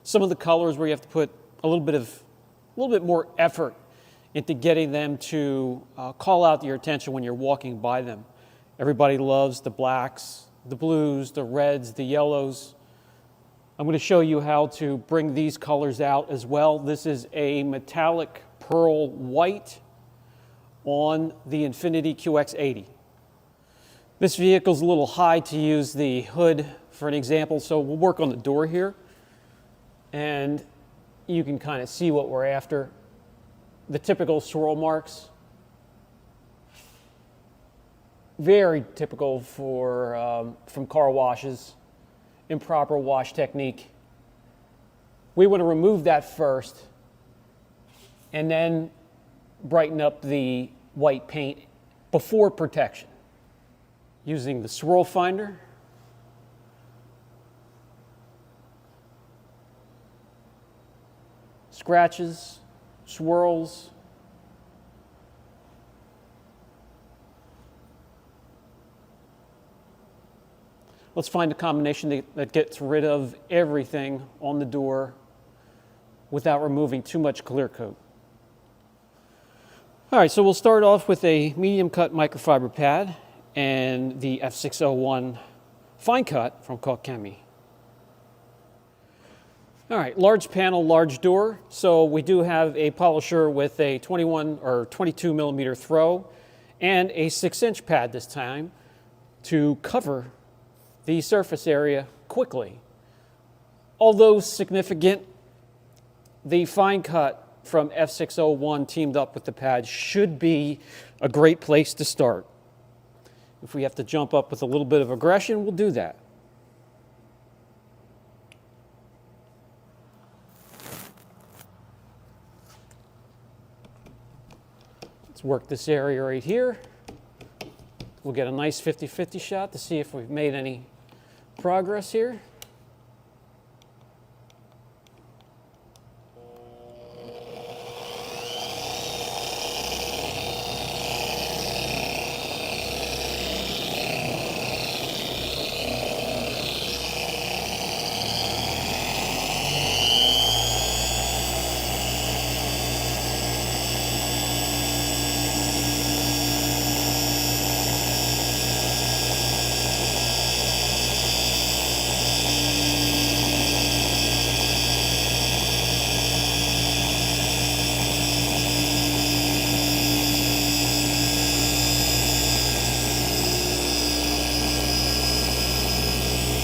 some of the colors where you have to put a little bit more effort into getting them to call out your attention when you're walking by them. Everybody loves the blacks, the blues, the reds, the yellows. I'm going to show you how to bring these colors out as well. This is a metallic pearl white on the Infiniti QX80. This vehicle's a little high to use the hood for an example, so we'll work on the door here. And you can kind of see what we're after. The typical swirl marks. Very typical from car washes. Improper wash technique. We want to remove that first and then brighten up the white paint before protection. Using the swirl finder. Scratches, swirls. Let's find a combination that gets rid of everything on the door without removing too much clear coat. All right, so we'll start off with a medium cut microfiber pad and the F601 fine cut from Kokemi. All right, large panel, large door. So we do have a polisher with a 21 or 22 millimeter throw and a 6-inch pad this time to cover the surface area quickly. Although significant, the fine cut from F601 teamed up with the pad should be a great place to start. If we have to jump up with a little bit of aggression, we'll do that. Let's work this area right here. We'll get a nice 50-50 shot to see if we've made any progress here.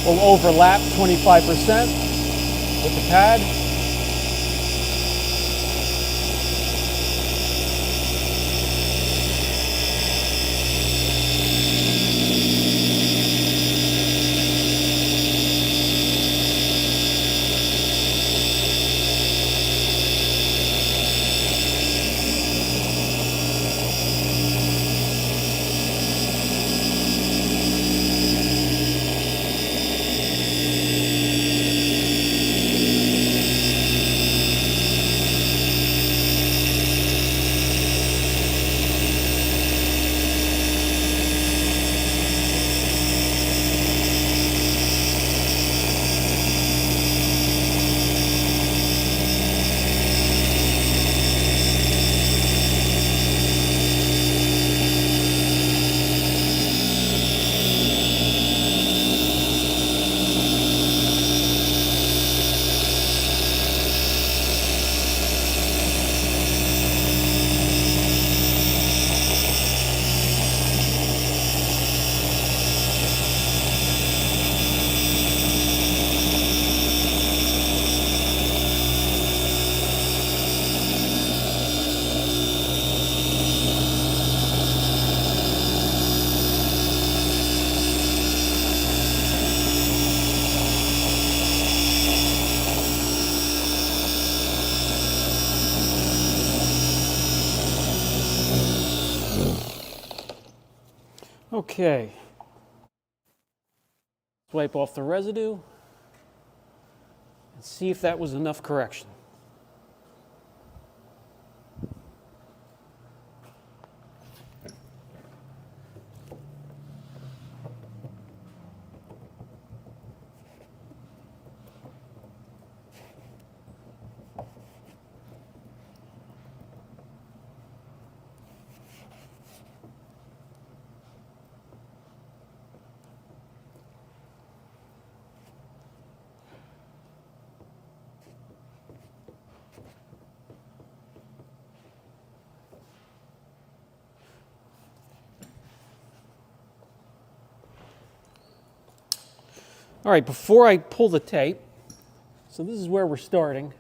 We'll overlap 25% with the pad. Okay, wipe off the residue and see if that was enough correction. All right, before I pull the tape, so this is where we're starting.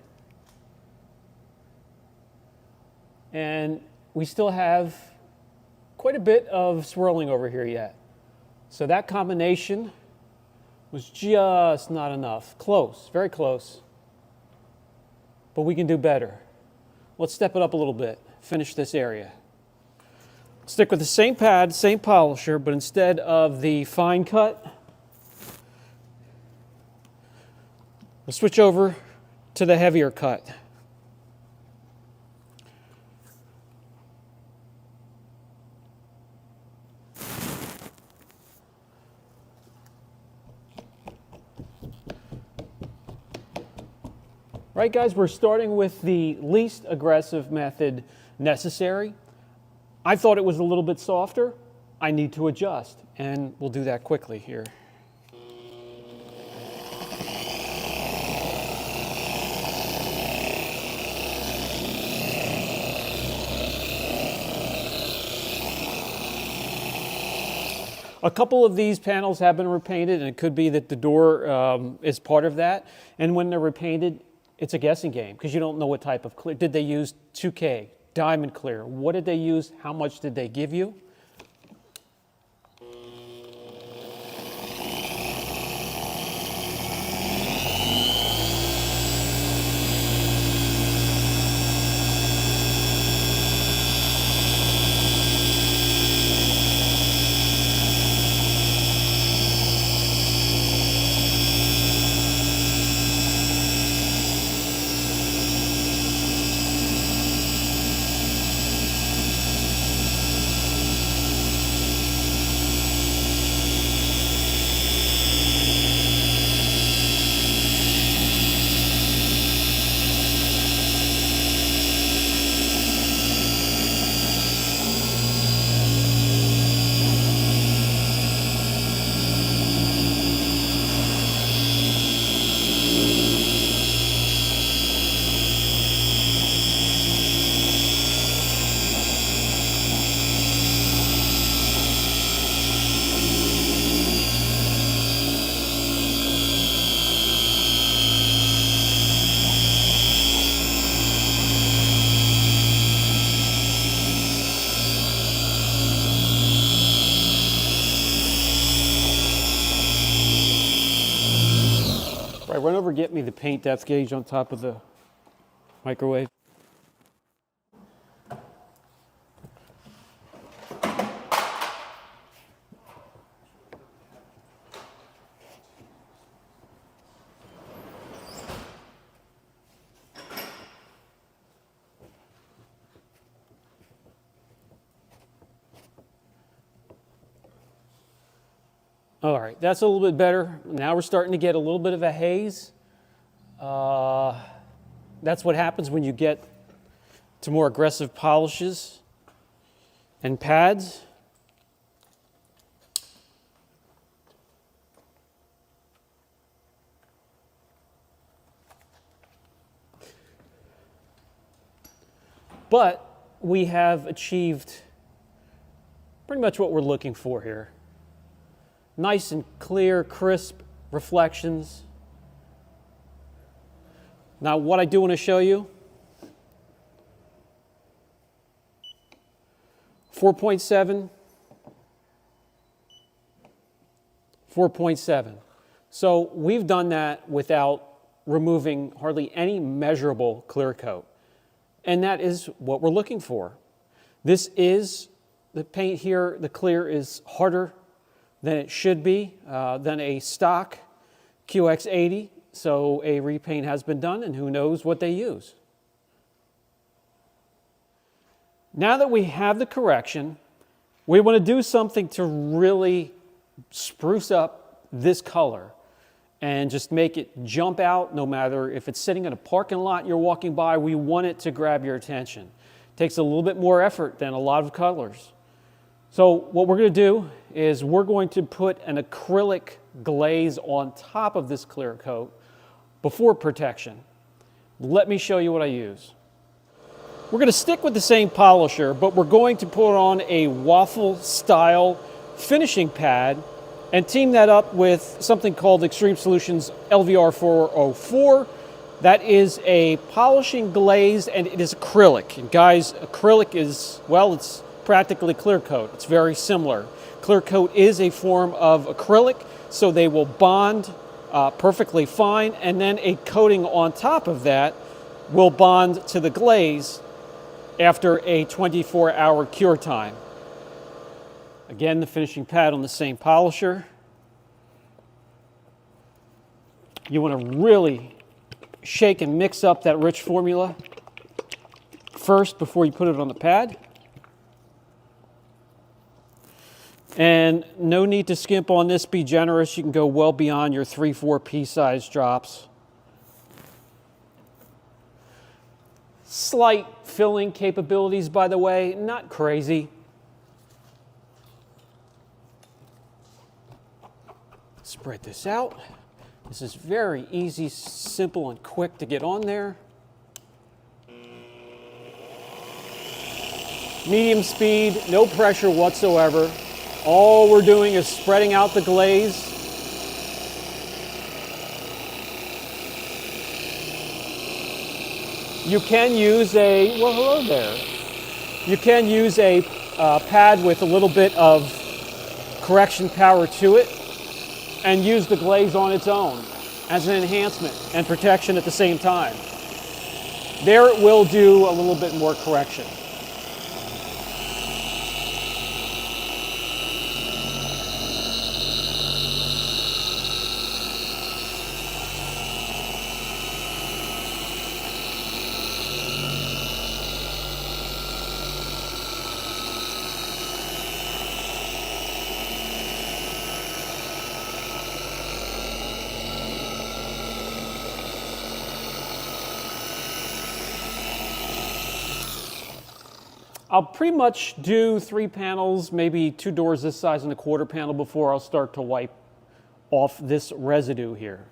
And we still have quite a bit of swirling over here yet. So that combination was just not enough. Close, very close. But we can do better. Let's step it up a little bit, finish this area. Stick with the same pad, same polisher, but instead of the fine cut, we'll switch over to the heavier cut. Right, guys, we're starting with the least aggressive method necessary. I thought it was a little bit softer. I need to adjust, and we'll do that quickly here. A couple of these panels have been repainted, and it could be that the door is part of that. And when they're repainted, it's a guessing game because you don't know what type of clear. Did they use 2K, diamond clear? What did they use? How much did they give you? Right, run over, get me the paint depth gauge on top of the microwave. All right, that's a little bit better. Now we're starting to get a little bit of a haze. That's what happens when you get to more aggressive polishes and pads. But we have achieved pretty much what we're looking for here. Nice and clear, crisp reflections. Now, what I do want to show you, 4.7, 4.7. So we've done that without removing hardly any measurable clear coat. And that is what we're looking for. This is, the paint here, the clear is harder than it should be, than a stock QX80. So a repaint has been done, and who knows what they use. Now that we have the correction, we want to do something to really spruce up this color and just make it jump out. No matter if it's sitting in a parking lot you're walking by, we want it to grab your attention. It takes a little bit more effort than a lot of colors. So what we're going to do is we're going to put an acrylic glaze on top of this clear coat before protection. Let me show you what I use. We're going to stick with the same polisher, but we're going to put on a waffle style finishing pad and team that up with something called Extreme Solutions LVR 404. That is a polishing glaze, and it is acrylic. And guys, acrylic is, well, it's practically clear coat. It's very similar. Clear coat is a form of acrylic, so they will bond perfectly fine, and then a coating on top of that will bond to the glaze after a 24-hour cure time. Again, the finishing pad on the same polisher. You want to really shake and mix up that rich formula first before you put it on the pad. And no need to skimp on this, be generous. You can go well beyond your 3-4 pea size drops. Slight filling capabilities, by the way, not crazy. Spread this out. This is very easy, simple, and quick to get on there. Medium speed, no pressure whatsoever. All we're doing is spreading out the glaze. You can use a, well, hello there. You can use a pad with a little bit of correction power to it and use the glaze on its own as an enhancement and protection at the same time. There it will do a little bit more correction. I'll pretty much do 3 panels, maybe 2 doors this size and a quarter panel before I'll start to wipe off this residue here.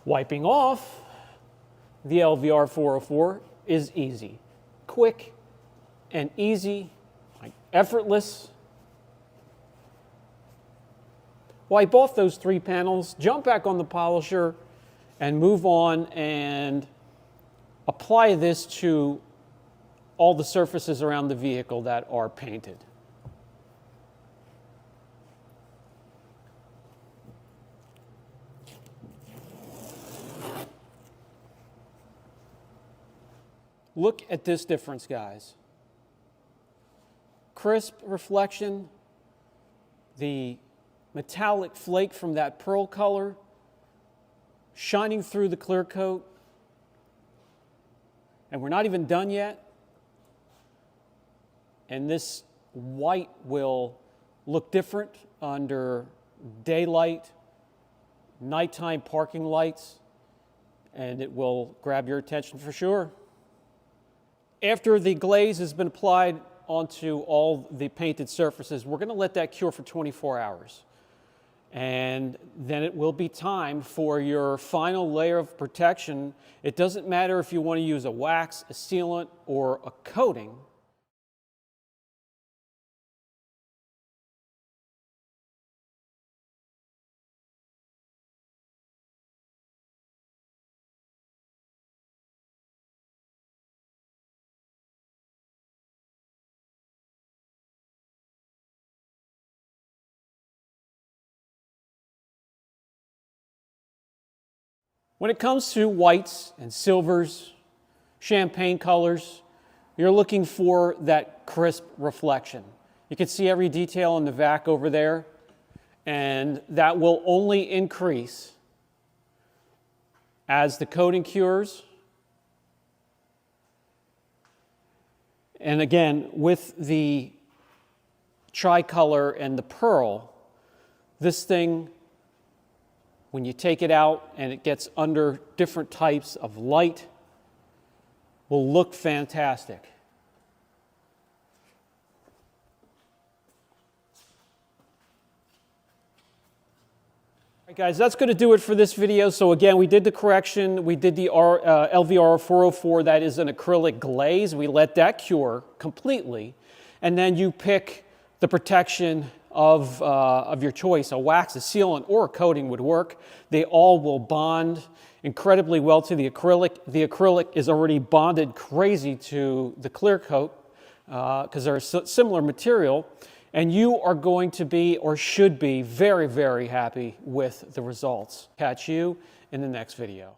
Wiping off the LVR 404 is easy, quick and easy, like effortless. Wipe off those 3 panels, jump back on the polisher, and move on and apply this to all the surfaces around the vehicle that are painted. Look at this difference, guys. Crisp reflection, the metallic flake from that pearl color shining through the clear coat. And we're not even done yet. And this white will look different under daylight, nighttime parking lights, and it will grab your attention for sure. After the glaze has been applied onto all the painted surfaces, we're going to let that cure for 24 hours. And then it will be time for your final layer of protection. It doesn't matter if you want to use a wax, a sealant, or a coating. When it comes to whites and silvers, champagne colors, you're looking for that crisp reflection. You can see every detail in the vac over there, and that will only increase as the coating cures. And again, with the tricolor and the pearl, this thing, when you take it out and it gets under different types of light, will look fantastic. Guys, that's going to do it for this video. So again, we did the correction. We did the LVR 404. That is an acrylic glaze. We let that cure completely. And then you pick the protection of your choice. A wax, a sealant, or a coating would work. They all will bond incredibly well to the acrylic. The acrylic is already bonded crazy to the clear coat because they're a similar material. And you are going to be, or should be, very, very happy with the results. Catch you in the next video.